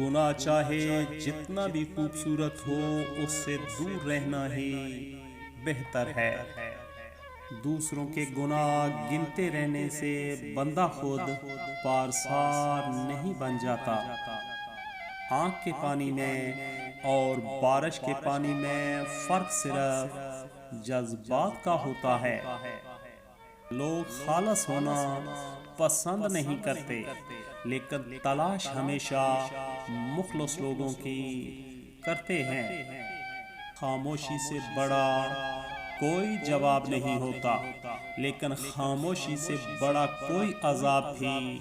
گناہ چاہے جتنا بھی خوبصورت ہو اس سے دور رہنا ہی بہتر ہے۔ دوسروں کے گناہ گنتے رہنے سے بندہ خود پارسار نہیں بن جاتا۔ آنکھ کے پانی میں اور بارش کے پانی میں فرق صرف جذبات کا ہوتا ہے۔ لوگ خالص ہونا پسند نہیں کرتے، لیکن تلاش ہمیشہ مخلص لوگوں کی کرتے ہیں۔ خاموشی سے بڑا کوئی جواب نہیں ہوتا، لیکن خاموشی سے بڑا کوئی عذاب بھی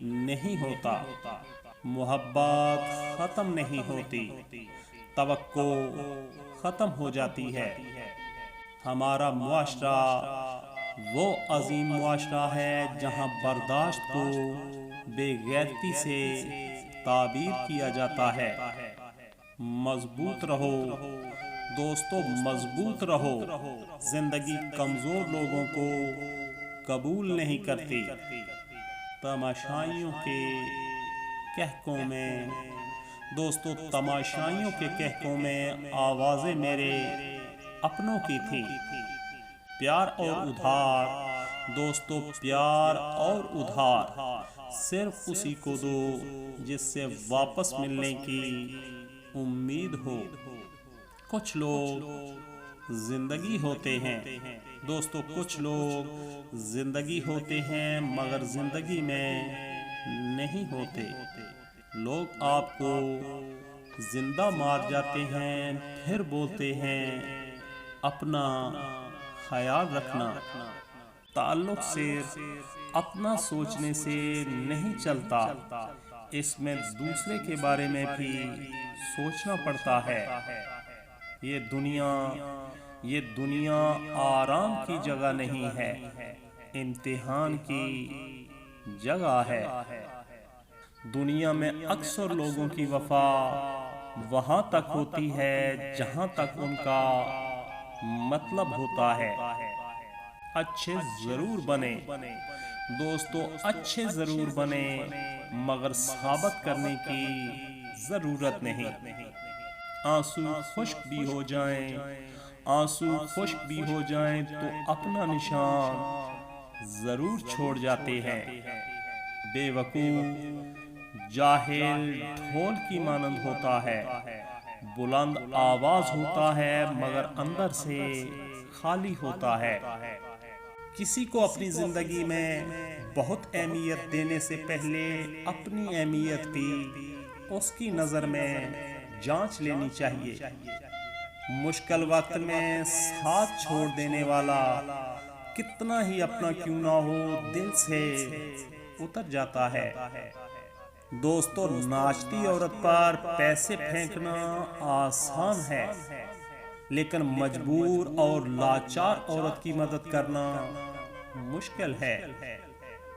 نہیں ہوتا۔ محبت ختم نہیں ہوتی، توقع ختم ہو جاتی ہے۔ ہمارا معاشرہ وہ عظیم معاشرہ ہے جہاں برداشت کو بے غیرتی سے تعبیر کیا جاتا ہے۔ مضبوط رہو دوستو، مضبوط رہو۔ زندگی کمزور لوگوں کو قبول نہیں کرتی۔ تماشائیوں کے کہکوں میں دوستو، تماشائیوں کے کہکوں میں آوازیں میرے اپنوں کی تھی۔ پیار اور ادھار دوستو، پیار اور ادھار صرف اسی کو دو جس سے واپس ملنے کی امید ہو۔ کچھ لوگ زندگی ہوتے ہیں دوستو، کچھ لوگ زندگی ہوتے ہیں مگر زندگی میں نہیں ہوتے۔ لوگ آپ کو زندہ مار جاتے ہیں، پھر بولتے ہیں اپنا خیال رکھنا۔ تعلق صرف اپنا سوچنے سے نہیں چلتا، اس میں دوسرے کے بارے میں بھی سوچنا پڑتا ہے۔ یہ دنیا آرام کی جگہ نہیں ہے، امتحان کی جگہ ہے۔ دنیا میں اکثر لوگوں کی وفا وہاں تک ہوتی ہے جہاں تک ان کا مطلب ہوتا ہے۔ اچھے ضرور بنے دوستو، اچھے ضرور بنے، مگر ثابت کرنے کی ضرورت نہیں۔ آنسو خشک بھی ہو جائیں، آنسو خشک بھی ہو جائیں تو اپنا نشان ضرور چھوڑ جاتے ہیں۔ بے وقوف جاہل ڈھول کی مانند ہوتا ہے، بلند آواز ہوتا ہے مگر اندر سے خالی ہوتا ہے۔ کسی کو اپنی زندگی میں بہت اہمیت دینے سے پہلے اپنی اہمیت بھی اس کی نظر میں جانچ لینی چاہیے۔ مشکل وقت میں ساتھ چھوڑ دینے والا کتنا ہی اپنا کیوں نہ ہو دل سے اتر جاتا ہے۔ دوستو، ناچتی عورت پر پیسے پھینکنا آسان ہے، لیکن مجبور اور لاچار عورت کی مدد کرنا مشکل ہے۔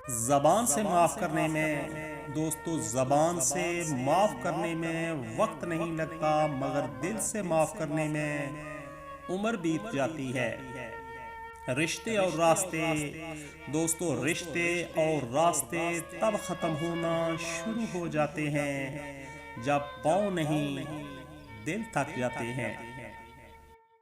زبان سے معاف کرنے میں دوستو، زبان سے معاف کرنے میں وقت نہیں لگتا، مگر دل سے معاف کرنے میں عمر بیت جاتی ہے۔ رشتے اور راستے دوستو، رشتے اور راستے تب ختم ہونا شروع ہو جاتے ہیں جب پاؤں نہیں دل تھک جاتے ہیں۔